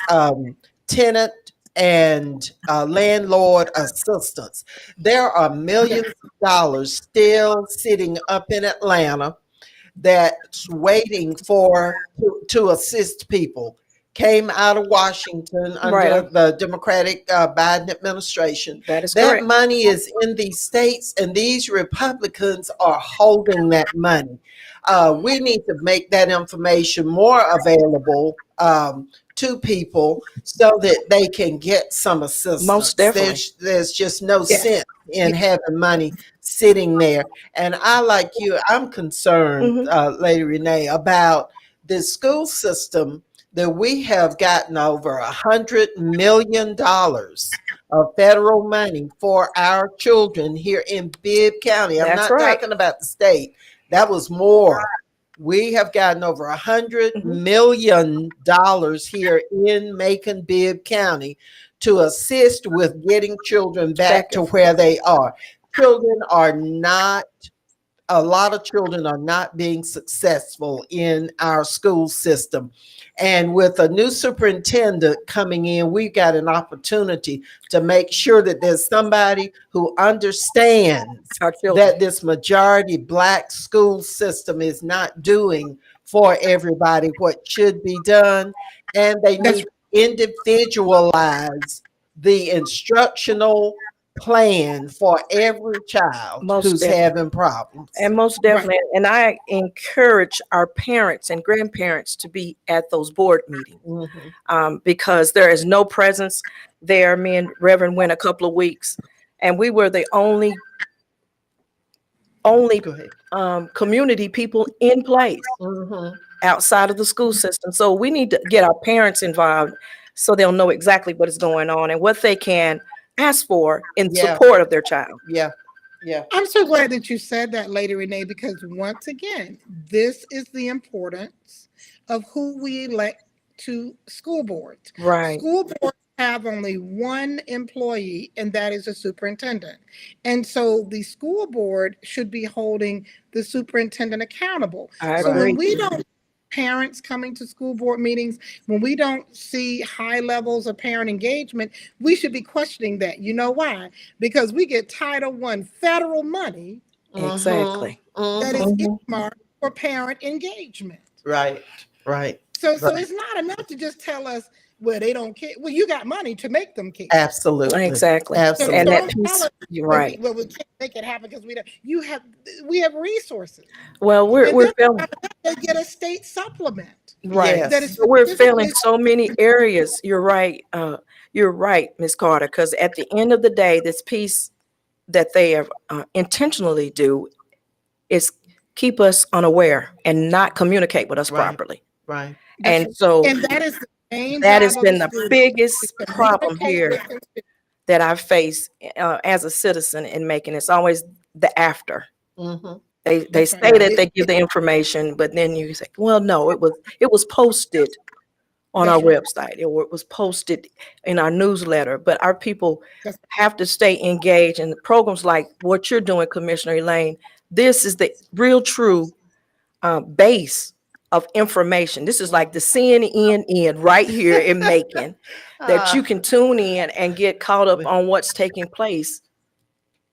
tenant and landlord assistance. There are millions of dollars still sitting up in Atlanta that's waiting to assist people. Came out of Washington under the Democratic Biden administration. That is correct. That money is in these states, and these Republicans are holding that money. We need to make that information more available to people so that they can get some assistance. Most definitely. There's just no sense in having money sitting there. And I, like you, I'm concerned, Lady Renee, about the school system that we have gotten over $100 million of federal money for our children here in Bibb County. I'm not talking about the state. That was more. We have gotten over $100 million here in Macon-Bibb County to assist with getting children back to where they are. A lot of children are not being successful in our school system. And with a new superintendent coming in, we've got an opportunity to make sure that there's somebody who understands that this majority Black school system is not doing for everybody what should be done. And they need to individualize the instructional plan for every child who's having problems. And most definitely. And I encourage our parents and grandparents to be at those board meetings because there is no presence there. Me and Reverend went a couple of weeks, and we were the only community people in place outside of the school system. So we need to get our parents involved so they'll know exactly what is going on and what they can ask for in support of their child. I'm so glad that you said that, Lady Renee, because once again, this is the importance of who we elect to school boards. Right. School boards have only one employee, and that is a superintendent. And so the school board should be holding the superintendent accountable. So when we don't parents coming to school board meetings, when we don't see high levels of parent engagement, we should be questioning that. You know why? Because we get Title I federal money. Exactly. That is earmarked for parent engagement. Right. So it's not enough to just tell us, well, they don't care. Well, you got money to make them care. Absolutely. Exactly. Absolutely. And that Don't piece, tell us, you're right. well, we can't make it happen because we have resources. Well, we're feeling, they get a state supplement. right. Yes. That is So we're feeling specifically- so many areas. You're right. You're right, Ms. Carter, because at the end of the day, this piece that they have intentionally do is keep us unaware and not communicate with us Right. properly. Right. And so and that is the main that has job of been the the student, biggest is to problem communicate here with them. that I face as a citizen in making. It's always the after. Mhm. They That's say right. that they give the information, but then you say, well, no, it was posted on our That's right. website, or it was posted in our newsletter. But our people That's- have to stay engaged in programs like what you're doing, Commissioner Elaine. This is the real true base of information. This is like the CNN right here in Macon, that you can tune in and get caught up on what's taking place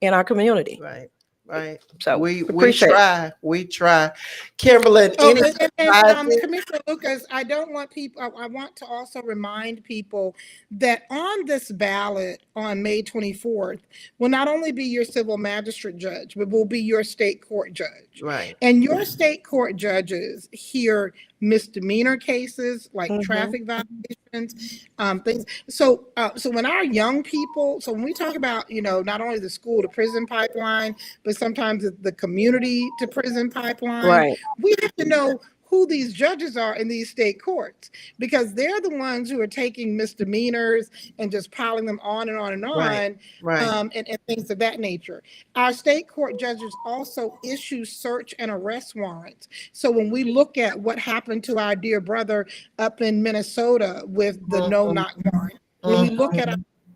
in our community. Right. Right. So we appreciate it. We try. Kimberly, Oh, any surprises? Commissioner Lucas, I don't want people, I want to also remind people that on this ballot on May 24th will not only be your civil magistrate judge, but will be your state court judge. Right. And your state court judges hear misdemeanor cases like Mhm. traffic violations, things. So when our young people, so when we talk about, not only the school to prison pipeline, but sometimes the community to prison pipeline, Right. we have to know who these judges are in these state courts, because they're the ones who are taking misdemeanors and just piling them on and on and on, Right. and things of that nature. Our state court judges also issue search and arrest warrants. So when we look at what happened to our dear brother up in Minnesota with the no-knock warrant, when we look at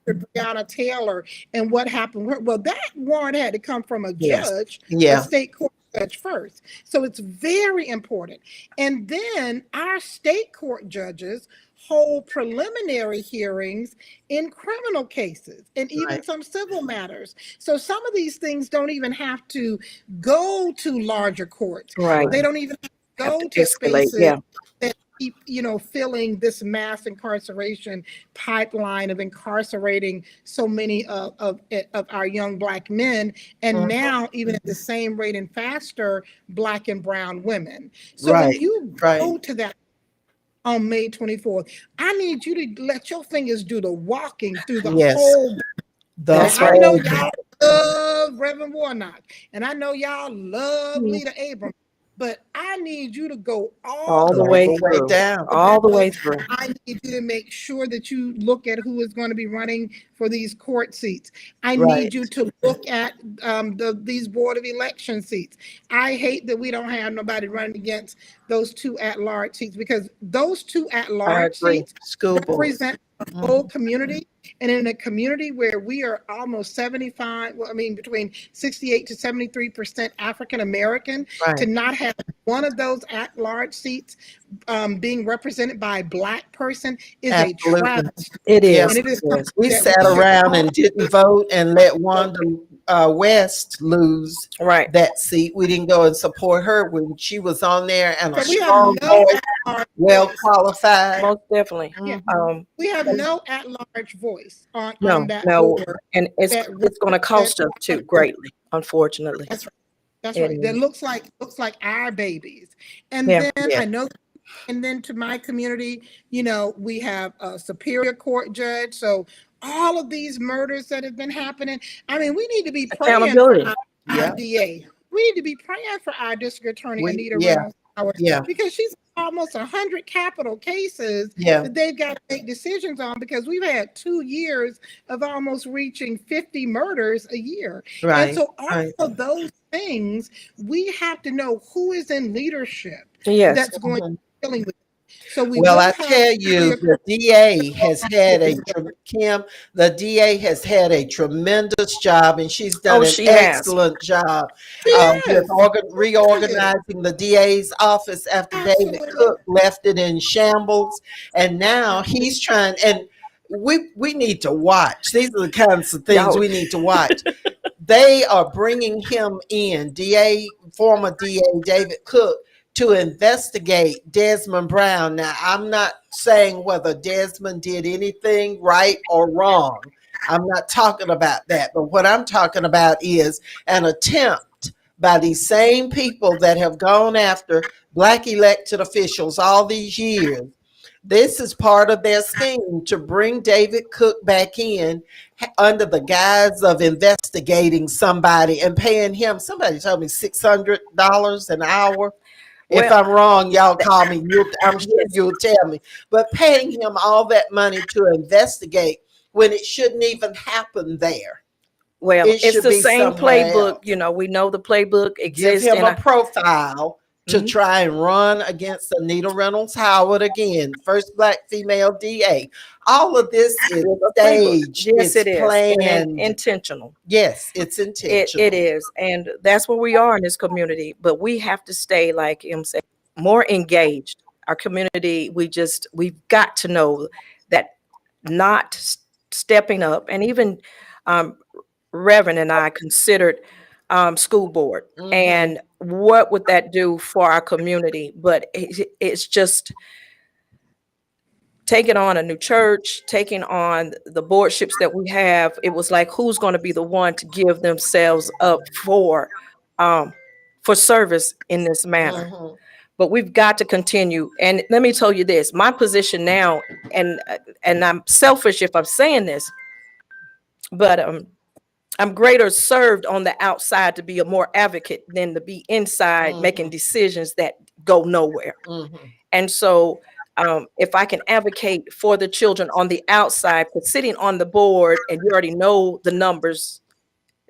Breonna Taylor and what happened, well, that warrant had to come from a Yes. judge, Yeah. a state court judge first. So it's very important. And then our state court judges hold preliminary hearings in criminal cases and even Right. some civil matters. So some of these things don't even have to go to larger courts. Right. They don't even Have go to to escalate. spaces Yeah. that keep, filling this mass incarceration pipeline of incarcerating so many of our young Black men, and now even at the same rate and faster, Black and brown women. So when Right. you Right. go to that on May 24th, I need you to let your fingers do the walking through the Yes. whole. That's I right. know y'all love Reverend Warnock, and I know y'all love Lita Abrams, but I need you to go All the All way the way through. down. All the way through. I need you to make sure that you look at who is going to be running for these court seats. I Right. need you to look at these board of election seats. I hate that we don't have nobody running against those two at-large seats, because those two at-large agree. seats School board. represent the whole community. And in a community where we are almost 75, between 68 to 73% African American, Right. to not have one of those at-large seats being represented by a Black person is Absolutely. a travesty. It Yeah. is. And it is Yes. We that sat should around all- and didn't vote and let Wanda West lose Right. that seat. We didn't go and support her when she was on there and a So we have strong no voice, at-large well voice. qualified. Most definitely. Yeah. Mhm. We have no at-large voice on No, that no. board. And it's That going to cost us too greatly, unfortunately. That's right. That's It right. That is. looks like our babies. And Yeah. then Yeah. I know, and then to my community, we have a Superior Court judge. So all of these murders that have been happening, we need to be praying for Accountability. our Yeah. DA. We need to be praying for our district attorney, Anita Yeah. Reynolds Howard, Yeah. because she's almost 100 capital cases Yeah. that they've got to make decisions on, because we've had 2 years of almost reaching 50 murders a year. Right. And so all Right. of those things, we have to know who is in leadership Yes. that's going to be dealing with it. So we Well, will I have tell you, the DA has had the DA has had a tremendous job, and she's done Oh, an she has. excellent job Yes. with reorganizing the DA's office after David Absolutely. Cook left it in shambles, and now he's trying. And we need to watch. These are the kinds of things Yo. we need to watch. They are bringing him in, former DA David Cook, to investigate Desmond Brown. Now, I'm not saying whether Desmond did anything right or wrong. I'm not talking about that. But what I'm talking about is an attempt by these same people that have gone after Black elected officials all these years. This is part of their scheme to bring David Cook back in under the guise of investigating somebody and paying him. Somebody told me $600 an hour. If I'm wrong, y'all call me. I'm sure you'll tell me. But paying him all that money to investigate when it shouldn't even happen there. Well, it's the same playbook. You know, we know the playbook exists. Give him a profile to try and run against Anita Reynolds Howard again, first Black female DA. All of this is staged. Yes, it is. Planned. And intentional. Yes, it's intentional. It is. And that's where we are in this community. But we have to stay, like M said, more engaged. Our community, we've got to know that not stepping up, and even Reverend and I considered school board and what would that do for our community. But it's just taking on a new church, taking on the boardships that we have. It was like, who's going to be the one to give themselves up for service in this manner? But we've got to continue. And let me tell you this, my position now, and I'm selfish if I'm saying this, but I'm greater served on the outside to be a more advocate than to be inside making decisions that go nowhere. And so if I can advocate for the children on the outside, but sitting on the board and you already know the numbers,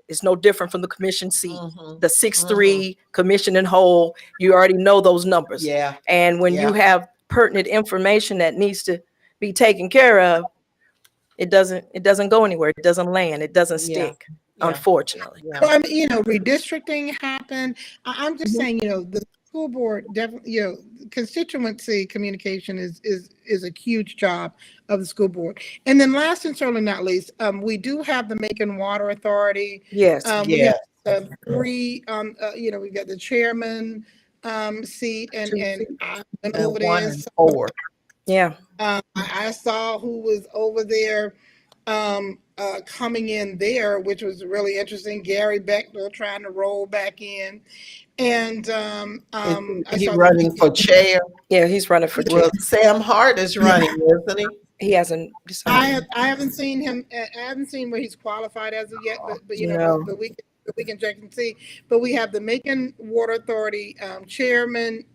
it's no different from the commission seat, the 6-3 commission in whole, you already know those numbers. Yeah. And when you have pertinent information that needs to be taken care of, it doesn't go anywhere. It doesn't land. It doesn't stick, unfortunately. Well, I mean, redistricting happened. I'm just saying, the school board definitely, constituency communication is a huge job of the school board. And then last and certainly not least, we do have the Macon Water Authority. Yes. We have 3, we've got the chairman seat and I went over there. 1 and 4. Yeah. I saw who was over there coming in there, which was really interesting. Gary Beckler trying to roll back in. And he's running for chair. Yeah, he's running for chair. Well, Sam Hart is running, isn't he? He hasn't decided. I haven't seen him. I haven't seen where he's qualified as of yet, but we can check and see. But we have the Macon Water Authority chairman.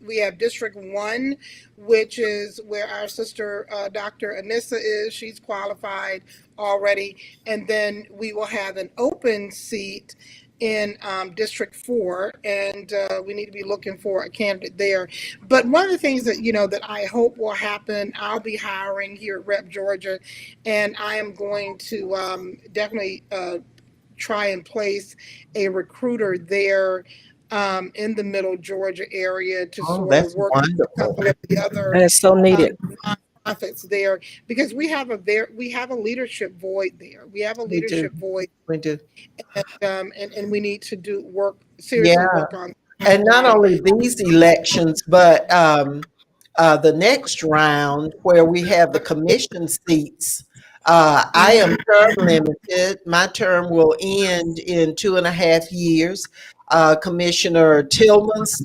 We have District 1, which is where our sister Dr. Anissa is. She's qualified already. And then we will have an open seat in District 4, and we need to be looking for a candidate there. But one of the things that that I hope will happen, I'll be hiring here at Rep Georgia, and I am going to definitely try and place a recruiter there in the Middle Georgia area to sort of work with a couple of the other. And it's so needed. Nonprofits there, because we have a leadership void there. We have a leadership void. We do. And we need to do seriously work on. And not only these elections, but the next round where we have the commission seats. I am term limited. My term will end in 2.5 years. Commissioner Tillman's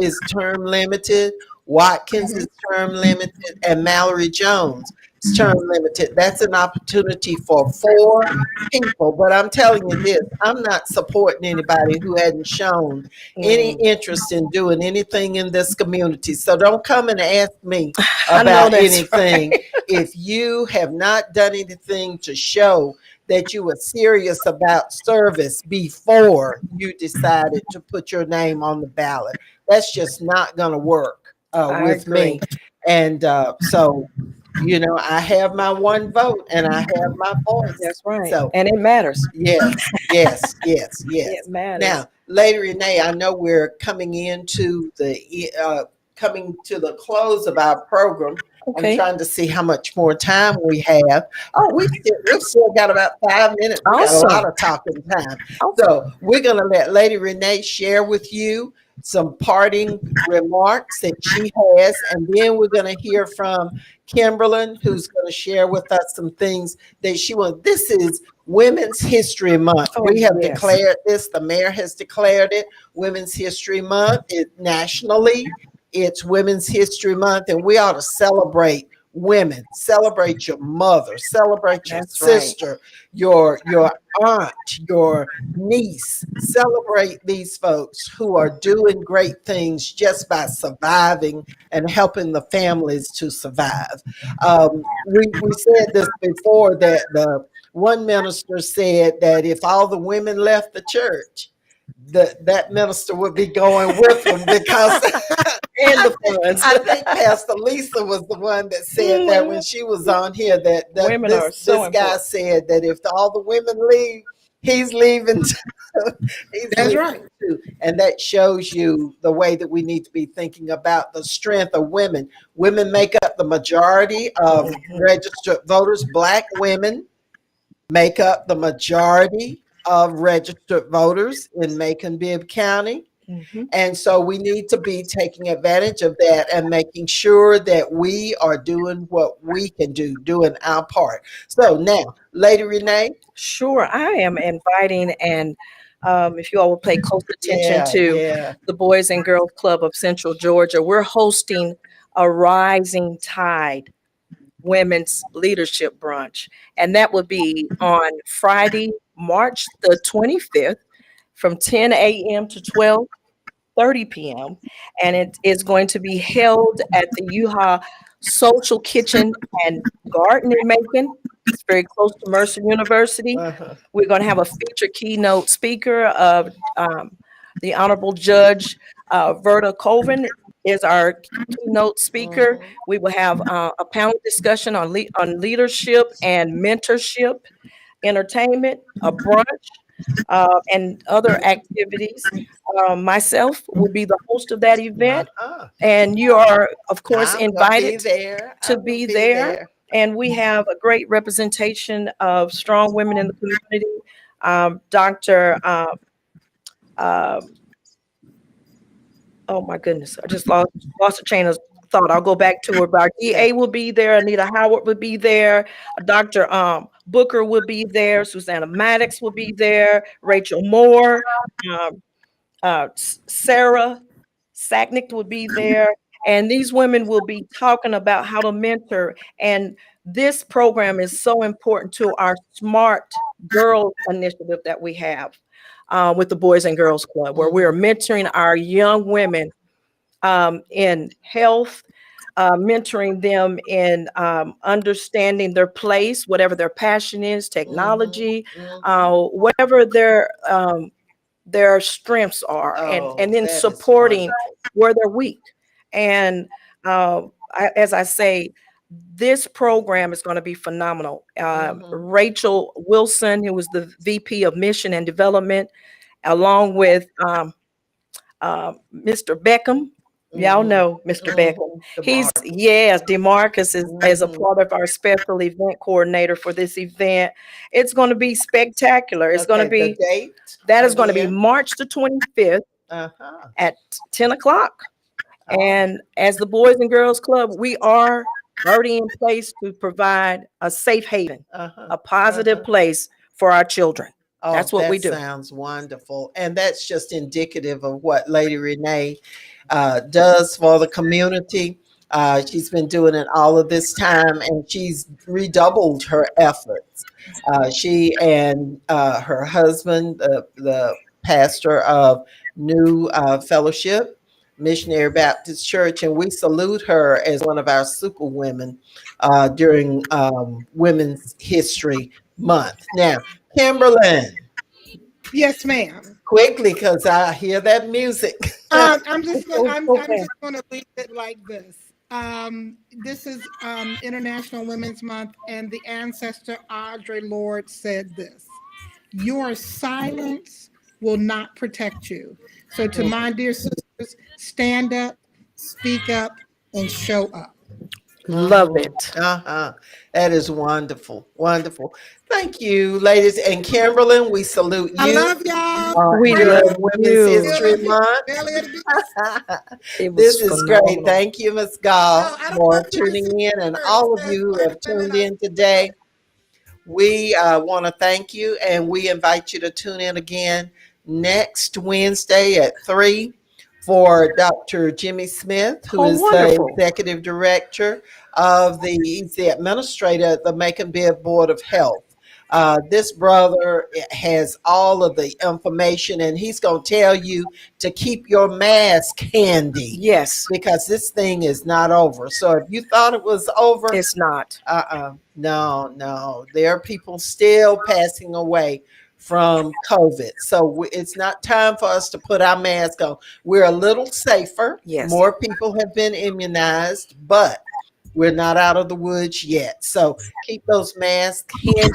is term limited. Watkins is term limited, and Mallory Jones is term limited. That's an opportunity for 4 people. But I'm telling you this, I'm not supporting anybody who hadn't shown any interest in doing anything in this community. So don't come and ask me about anything. Right. If you have not done anything to show that you were serious about service before you decided to put your name on the ballot, that's just not going to work. With me. And so, I have my 1 vote and I have my voice. That's right. So, and it matters. Yes. It matters. Now, Lady Renee, I know we're coming to the close of our program. Okay. I'm trying to see how much more time we have. Oh, we've still got about 5 minutes. We got a lot of talking time. Awesome. So we're going to let Lady Renee share with you some parting remarks that she has, and then we're going to hear from Kimberlyn, who's going to share with us some things that she wants. This is Women's History Month. We have declared this. The mayor has declared it Women's History Month. Nationally, it's Women's History Month, and we ought to celebrate women. Celebrate your mother. Celebrate your sister, your aunt, your niece. Celebrate these folks who are doing great things just by surviving and helping the families to survive. We said this before, that the one minister said that if all the women left the church, that minister would be going with them, because and the funds. I think Pastor Lisa was the one that said that when she was on here, that women are so this guy said that if all the women leave, he's leaving too. That's right. Too. And that shows you the way that we need to be thinking about the strength of women. Women make up the majority of registered voters. Black women make up the majority of registered voters in Macon-Bibb County. And so we need to be taking advantage of that and making sure that we are doing what we can do, doing our part. So now, Lady Renee. Sure, I am inviting, and if you all will pay close attention to the Boys and Girls Club of Central Georgia, we're hosting a Rising Tide Women's Leadership Brunch. And that will be on Friday, March the 25th from 10 a.m. to 12:30 p.m. And it is going to be held at the UHA Social Kitchen and Garden in Macon. It's very close to Mercer University. We're going to have a featured keynote speaker of the Honorable Judge Verda Colvin is our keynote speaker. We will have a panel discussion on leadership and mentorship, entertainment, a brunch, and other activities. Myself will be the host of that event, and you are, of course, invited to be there. And we have a great representation of strong women in the community. Dr. Oh my goodness, I just lost a train of thought. I'll go back to her. But our DA will be there. Anita Howard will be there. Dr. Booker will be there. Susanna Maddox will be there. Rachel Moore. Sarah Sacknick will be there. And these women will be talking about how to mentor. And this program is so important to our Smart Girls initiative that we have with the Boys and Girls Club, where we are mentoring our young women in health, mentoring them in understanding their place, whatever their passion is, technology, whatever their strengths are, and then supporting where they're weak. And as I say, this program is going to be phenomenal. Rachel Wilson, who was the VP of Mission and Development, along with Mr. Beckham. Y'all know Mr. Beckham. DeMarcus is a part of our special event coordinator for this event. It's going to be spectacular. It's going to be, that is going to be March the 25th at 10 o'clock. And as the Boys and Girls Club, we are already in place to provide a safe haven, a positive place for our children. That's what we do. Sounds wonderful. And that's just indicative of what Lady Renee does for the community. She's been doing it all of this time, and she's redoubled her efforts. She and her husband, the pastor of New Fellowship Missionary Baptist Church, and we salute her as one of our superwomen during Women's History Month. Now, Kimberlyn. Yes, ma'am. Quickly, because I hear that music. I'm just going to leave it like this. This is International Women's Month, and the ancestor Audre Lorde said this: "Your silence will not protect you." So, to my dear sisters, stand up, speak up, and show up. Love it. That is wonderful. Wonderful. Thank you, ladies. And Kimberlyn, we salute I you. love y'all. We During love Women's you. History Month. Belly of the beast. It was This is great. phenomenal. Thank you, Ms. Oh, Goff, I don't for know if you can tuning see in, and it. all It of says you who Black have women tuned are in today. We want to thank you, and we invite you to tune in again next Wednesday at 3 for Dr. Jimmy Smith, who Oh, is the wonderful. executive director of he's the administrator at the Macon Bibb Board of Health. This brother has all of the information, and he's going to tell you to keep your mask handy. Yes. Because this thing is not over. So if you thought it was over, It's not. no. There are people still passing away from COVID. So it's not time for us to put our mask on. We're a little safer. Yes. More people have been immunized, but we're not out of the woods yet. So keep those masks handy.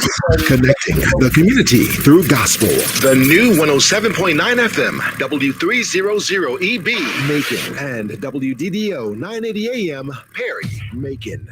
Connecting the community through gospel. The new 107.9 FM, W300EB, Macon, and WDDO 980 AM, Perry, Macon.